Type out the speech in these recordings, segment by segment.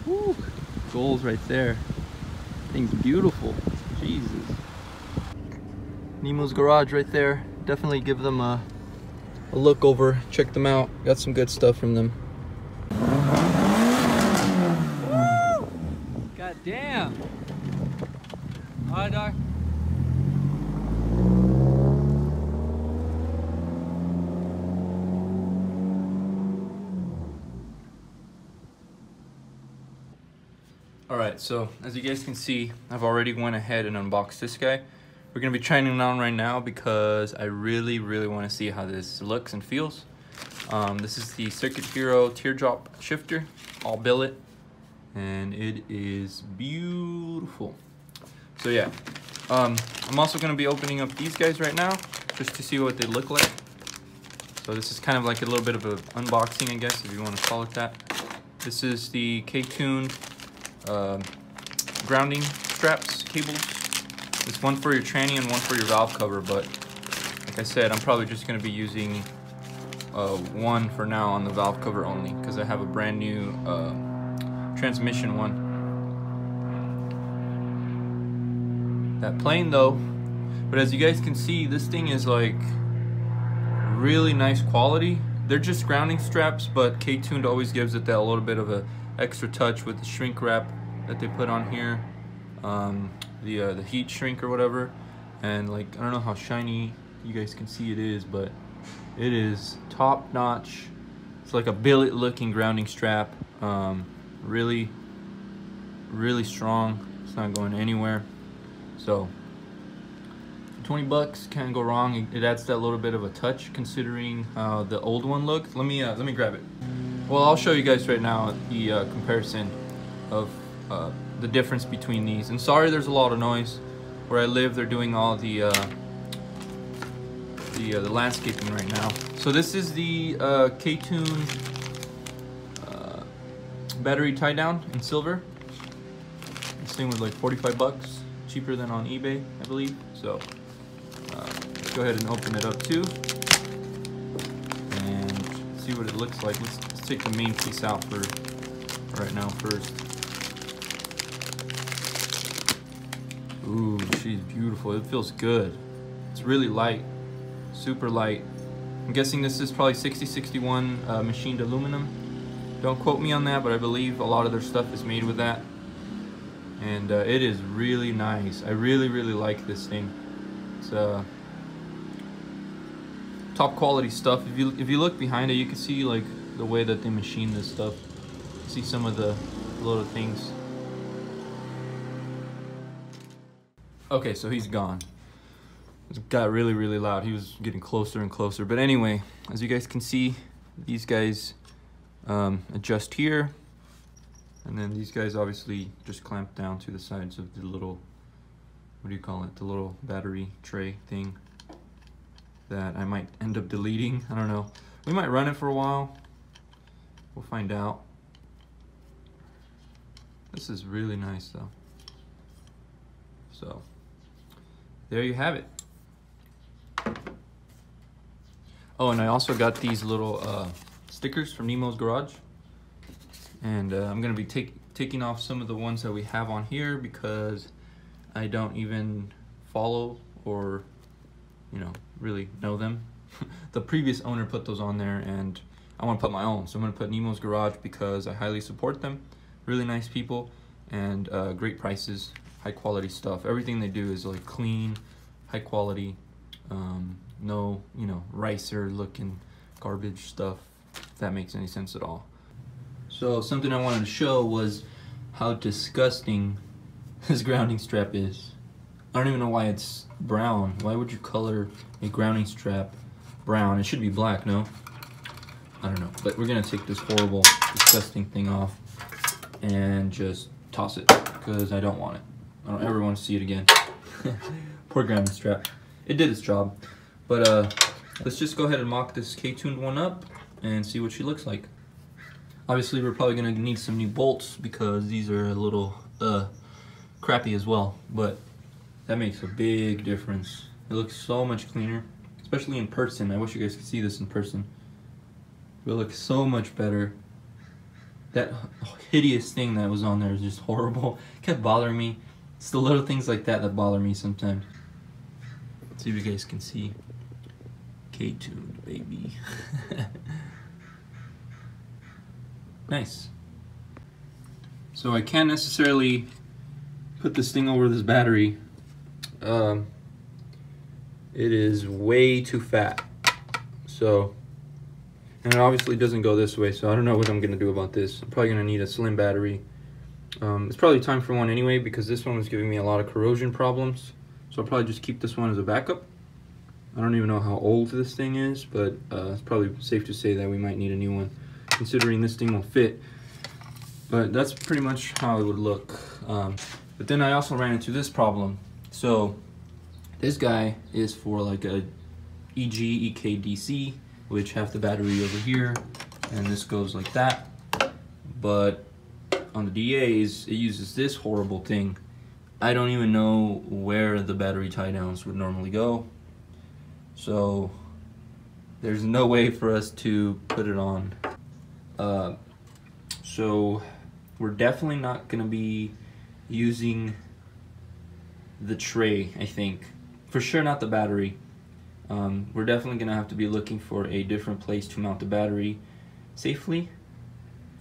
Woo, goals right there. Thing's beautiful. Jesus. Nemo's garage right there. Definitely give them a look over. Check them out. Got some good stuff from them. Woo! God damn. Alright, dog. Alright, so as you guys can see, I've already went ahead and unboxed this guy. We're going to be trying it on right now because I really want to see how this looks and feels. This is the Circuit Hero Teardrop shifter, all billet, and it is beautiful. So yeah, I'm also going to be opening up these guys right now just to see what they look like. So this is kind of like a little bit of an unboxing, I guess, if you want to call it that. This is the K-tuned grounding straps, cables. It's one for your tranny and one for your valve cover, but like I said, I'm probably just going to be using one for now on the valve cover only because I have a brand new transmission one. That plane though, but as you guys can see, this thing is like really nice quality. They're just grounding straps, but K-tuned always gives it that little bit of a extra touch with the shrink wrap that they put on here, the heat shrink or whatever. And like, I don't know how shiny you guys can see it is, but it is top notch. It's like a billet looking grounding strap. Really strong. It's not going anywhere. So 20 bucks, can't go wrong. It adds that little bit of a touch considering how the old one looked. Let me grab it. Well, I'll show you guys right now the comparison of the difference between these. And sorry, there's a lot of noise. Where I live, they're doing all the landscaping right now. So this is the K-tuned battery tie down in silver. This thing was like 45 bucks, cheaper than on eBay, I believe. So let's go ahead and open it up too and see what it looks like. Let's take the main piece out for right now first. Ooh, she's beautiful. It feels good. It's really light, super light. I'm guessing this is probably 6061 machined aluminum. Don't quote me on that, but I believe a lot of their stuff is made with that. And it is really nice. I really like this thing. It's top quality stuff. If you look behind it, you can see like the way that they machine this stuff. See some of the little things. Okay, so he's gone. It got really loud. He was getting closer and closer. But anyway, as you guys can see, these guys adjust here. And then these guys obviously just clamp down to the sides of the little, what do you call it? The little battery tray thing that I might end up deleting. I don't know. We might run it for a while. We'll find out. This is really nice though. So, there you have it. Oh, and I also got these little stickers from Nemo's garage. And I'm gonna be taking off some of the ones that we have on here because I don't even follow or, you know, really know them. The previous owner put those on there and I want to put my own. So I'm gonna put Nemo's garage because I highly support them. Really nice people and great prices, high quality stuff. Everything they do is like clean, high quality, no, you know, ricer looking garbage stuff, if that makes any sense at all. So something I wanted to show was how disgusting this grounding strap is. I don't even know why it's brown. Why would you color a grounding strap brown? It should be black, no? I don't know. But we're gonna take this horrible, disgusting thing off and just toss it because I don't want it. I don't ever want to see it again. Poor grounding strap. It did its job. But let's just go ahead and mock this K-tuned one up and see what she looks like. Obviously, we're probably gonna need some new bolts because these are a little crappy as well, but that makes a big difference. It looks so much cleaner, especially in person. I wish you guys could see this in person. It looks so much better. that hideous thing that was on there is just horrible. It kept bothering me. It's the little things like that that bother me sometimes. Let's see if you guys can see. K-tuned, baby. Nice. So I can't necessarily put this thing over this battery. It is way too fat. So, and it obviously doesn't go this way, so I don't know what I'm gonna do about this. I'm probably gonna need a slim battery. It's probably time for one anyway, because this one was giving me a lot of corrosion problems. So I'll probably just keep this one as a backup. I don't even know how old this thing is, but it's probably safe to say that we might need a new one, considering this thing will fit. But that's pretty much how it would look. But then I also ran into this problem. So this guy is for like a EG, EK, DC, which have the battery over here, and this goes like that. But on the DAs, it uses this horrible thing. I don't even know where the battery tie downs would normally go. So there's no way for us to put it on. So we're definitely not gonna be using the tray, I think. For sure not the battery. We're definitely gonna have to be looking for a different place to mount the battery safely.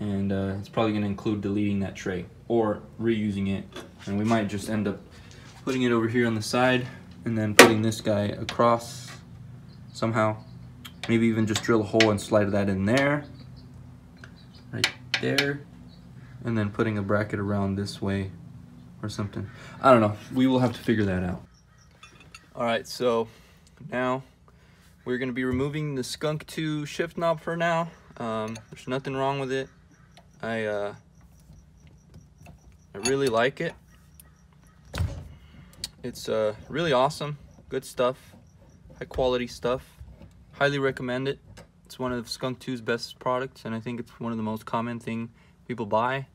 And it's probably gonna include deleting that tray or reusing it. And we might just end up putting it over here on the side and then putting this guy across somehow. Maybe even just drill a hole and slide that in there, right there, and then putting a bracket around this way or something. I don't know, we will have to figure that out. All right, so now we're gonna be removing the Skunk 2 shift knob for now. There's nothing wrong with it. I really like it. It's really awesome, good stuff, high quality stuff. Highly recommend it. It's one of Skunk 2's best products, and I think it's one of the most common thing people buy.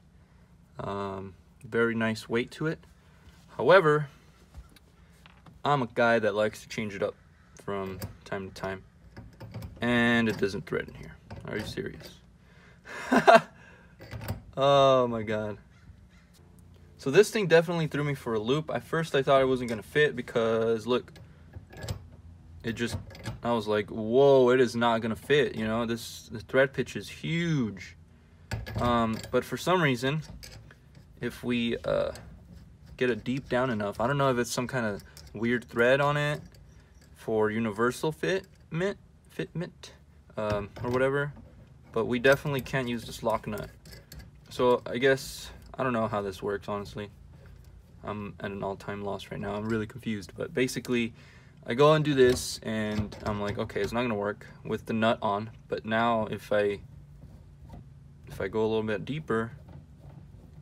Very nice weight to it. However, I'm a guy that likes to change it up from time to time, and it doesn't thread in here. Are you serious? Oh my god. So this thing definitely threw me for a loop. At first I thought it wasn't gonna fit because look, I was like, whoa, it is not gonna fit, you know, the thread pitch is huge. But for some reason, if we get it deep down enough, I don't know if it's some kind of weird thread on it for universal fitment, or whatever, but we definitely can't use this lock nut. So I guess, I don't know how this works, honestly. I'm at an all-time loss right now. I'm really confused, but basically I go and do this and I'm like, okay, it's not gonna work with the nut on, but now if I go a little bit deeper,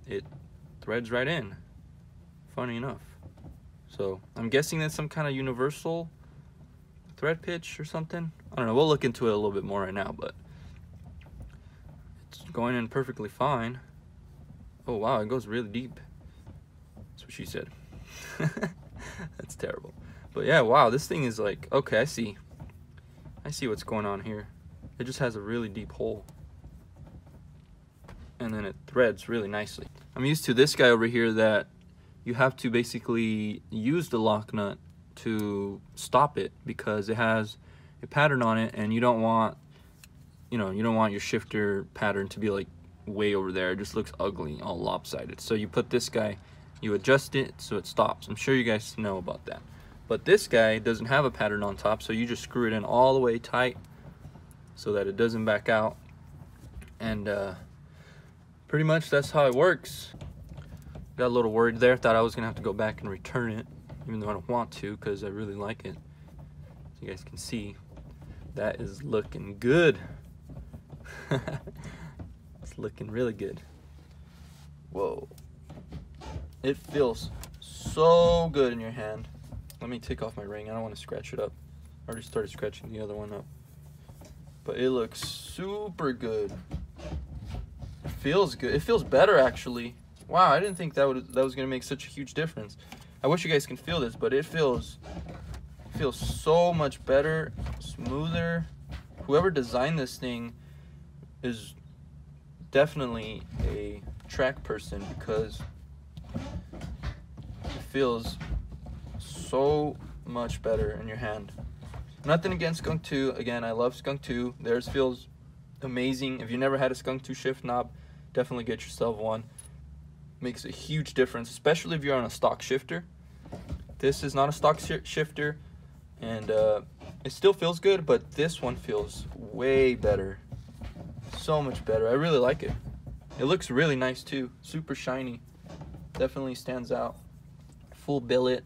it threads right in, funny enough. So I'm guessing that's some kind of universal thread pitch or something. I don't know, we'll look into it a little bit more right now, but it's going in perfectly fine. Oh wow, it goes really deep. That's what she said. That's terrible. But yeah, wow, this thing is like, okay, I see what's going on here. It just has a really deep hole, and then it threads really nicely. I'm used to this guy over here that you have to basically use the lock nut to stop it because it has a pattern on it, and you don't want, you know, you don't want your shifter pattern to be like way over there. It just looks ugly, all lopsided. So you put this guy, you adjust it so it stops. I'm sure you guys know about that. But this guy doesn't have a pattern on top, so you just screw it in all the way tight so that it doesn't back out. And pretty much that's how it works. Got a little worried there, thought I was gonna have to go back and return it, even though I don't want to because I really like it. As you guys can see, that is looking good. It's looking really good. Whoa. It feels so good in your hand. Let me take off my ring. I don't want to scratch it up. I already started scratching the other one up. But it looks super good. It feels good. It feels better, actually. Wow, I didn't think that was going to make such a huge difference. I wish you guys can feel this, but it feels so much better, smoother. Whoever designed this thing definitely a track person because it feels so much better in your hand. Nothing against Skunk 2. Again, I love Skunk 2. Theirs feels amazing. If you never had a Skunk 2 shift knob, definitely get yourself one. Makes a huge difference, especially if you're on a stock shifter. This is not a stock shifter, and it still feels good, but this one feels way better. So much better. I really like it. It looks really nice too. Super shiny. Definitely stands out. Full billet.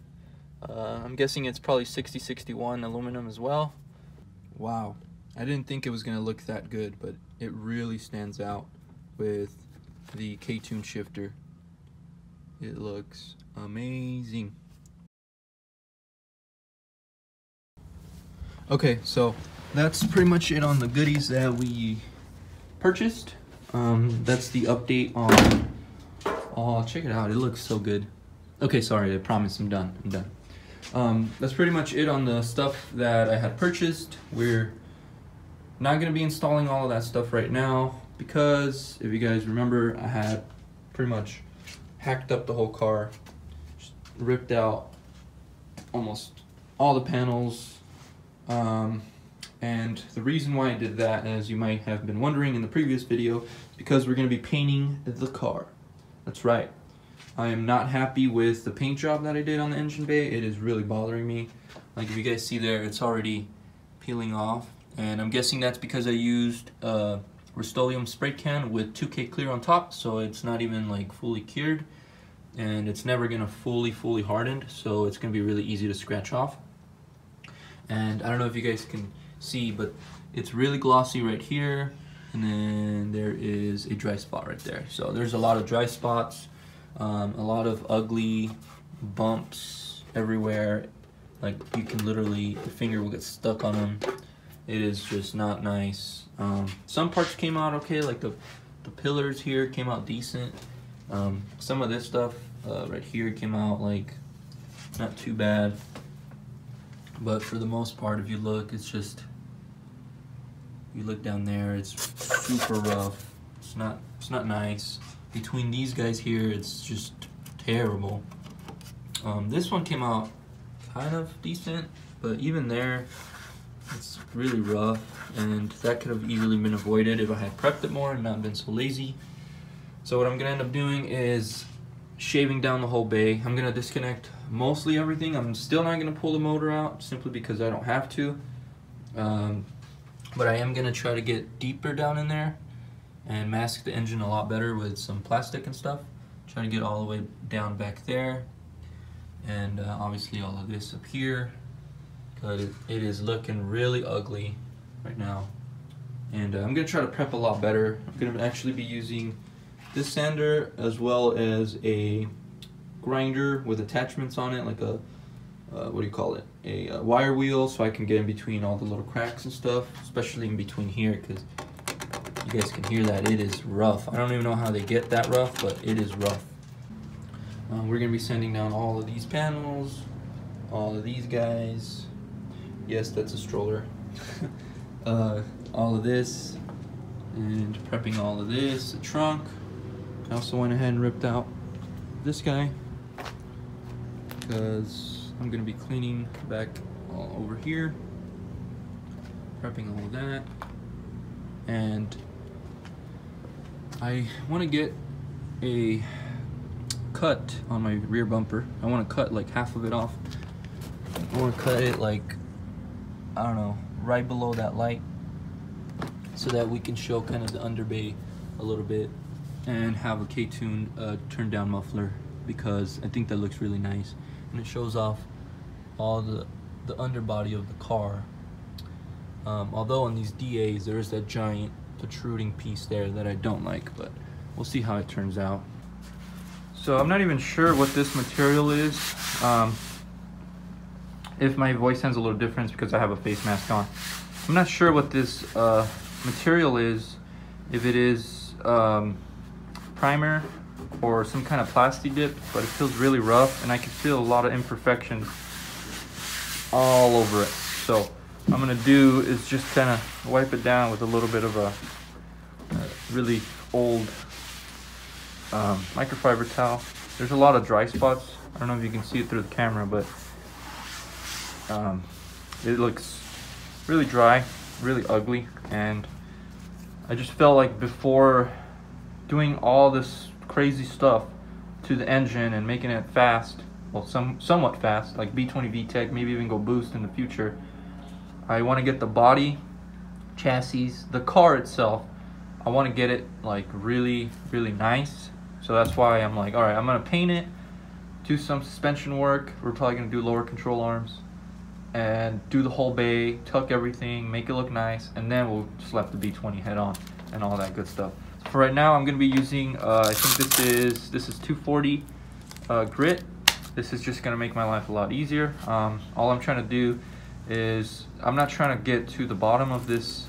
I'm guessing it's probably 6061 aluminum as well. Wow. I didn't think it was going to look that good, but it really stands out with the K-Tune shifter. It looks amazing. Okay, so that's pretty much it on the goodies that we purchased. That's the update on... Oh, check it out. It looks so good. Okay, sorry. I promise I'm done. That's pretty much it on the stuff that I had purchased. We're not going to be installing all of that stuff right now because, if you guys remember, I had pretty much hacked up the whole car, just ripped out almost all the panels, and the reason why I did that, as you might have been wondering in the previous video, is because we're going to be painting the car. That's right. I am not happy with the paint job that I did on the engine bay. It is really bothering me. Like if you guys see there, it's already peeling off, and I'm guessing that's because I used Rust-Oleum spray can with 2K clear on top, so it's not even like fully cured, and it's never gonna fully hardened, so it's gonna be really easy to scratch off. And I don't know if you guys can see, but it's really glossy right here, and then there is a dry spot right there. So there's a lot of dry spots, a lot of ugly bumps everywhere. Like you can literally, your finger will get stuck on them. It is just not nice. Some parts came out okay, like the pillars here came out decent. Some of this stuff right here came out like not too bad. But for the most part, if you look, it's just, you look down there, it's super rough. It's not nice. Between these guys here, it's just terrible. This one came out kind of decent, but even there, it's really rough, and that could have easily been avoided if I had prepped it more and not been so lazy. So what I'm gonna end up doing is shaving down the whole bay. I'm gonna disconnect mostly everything. I'm still not gonna pull the motor out simply because I don't have to. But I am gonna try to get deeper down in there and mask the engine a lot better with some plastic and stuff. Try to get all the way down back there, and obviously all of this up here, because it is looking really ugly right now. And I'm gonna try to prep a lot better. I'm gonna actually be using this sander as well as a grinder with attachments on it, like a what do you call it, a wire wheel, so I can get in between all the little cracks and stuff, especially in between here, because you guys can hear that it is rough. I don't even know how they get that rough, but it is rough. We're gonna be sanding down all of these panels, all of these guys. Yes, that's a stroller. All of this, and prepping all of this, the trunk. I also went ahead and ripped out this guy because I'm gonna be cleaning back all over here, prepping all of that. And I want to get a cut on my rear bumper. I want to cut like half of it off. I want to cut it like, I don't know, right below that light, so that we can show kind of the underbay a little bit and have a K-Tune turned down muffler, because I think that looks really nice and it shows off all the underbody of the car. Although on these DAs there is that giant protruding piece there that I don't like, but we'll see how it turns out. So I'm not even sure what this material is. If my voice sounds a little different, it's because I have a face mask on. I'm not sure what this material is, if it is primer or some kind of plasti dip, but it feels really rough and I can feel a lot of imperfections all over it. So what I'm gonna do is just kind of wipe it down with a little bit of a really old microfiber towel. There's a lot of dry spots. I don't know if you can see it through the camera, but it looks really dry, really ugly, and I just felt like before doing all this crazy stuff to the engine and making it fast, well, somewhat fast, like B20 VTEC, maybe even go boost in the future, I want to get the body, chassis, the car itself, I want to get it like really, really nice. So that's why I'm like, all right, I'm gonna paint it, do some suspension work. We're probably gonna do lower control arms and do the whole bay, tuck everything, make it look nice, and then we'll slap the B20 head on and all that good stuff. So for right now, I'm gonna be using, I think this is 240 grit. This is just gonna make my life a lot easier. All I'm trying to do is, I'm not trying to get to the bottom of this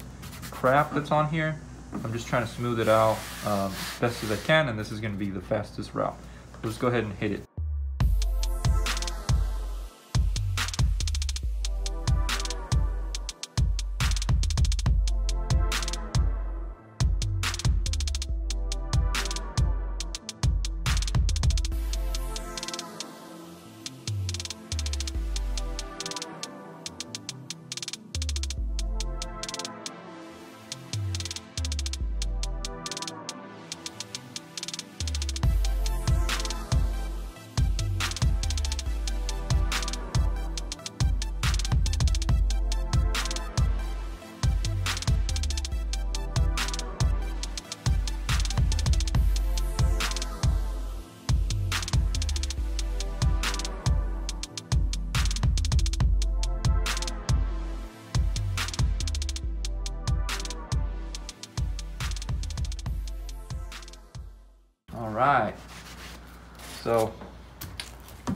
crap that's on here. I'm just trying to smooth it out as best as I can, and this is gonna be the fastest route. Let's go ahead and hit it. Alright, so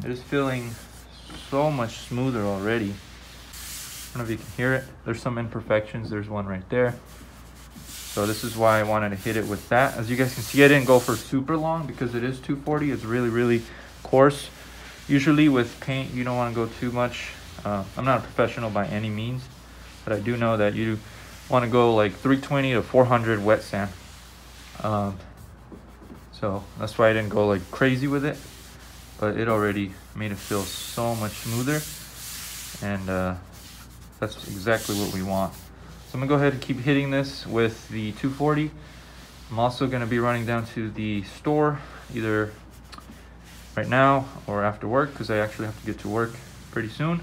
it is feeling so much smoother already. I don't know if you can hear it. There's some imperfections. There's one right there. So this is why I wanted to hit it with that. As you guys can see, I didn't go for super long because it is 240. It's really, really coarse. Usually with paint, you don't want to go too much. I'm not a professional by any means, but I do know that you want to go like 320 to 400 wet sand. So that's why I didn't go like crazy with it, but it already made it feel so much smoother, and that's exactly what we want. So I'm gonna go ahead and keep hitting this with the 240. I'm also gonna be running down to the store either right now or after work, because I actually have to get to work pretty soon.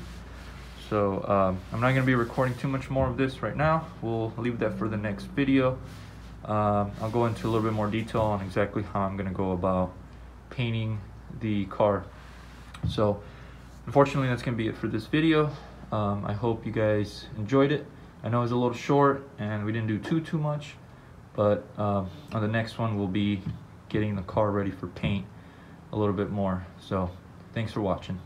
So I'm not gonna be recording too much more of this right now. We'll leave that for the next video. I'll go into a little bit more detail on exactly how I'm gonna go about painting the car. So unfortunately, that's gonna be it for this video. I hope you guys enjoyed it. I know it was a little short and we didn't do too much, but on the next one we'll be getting the car ready for paint a little bit more. So thanks for watching.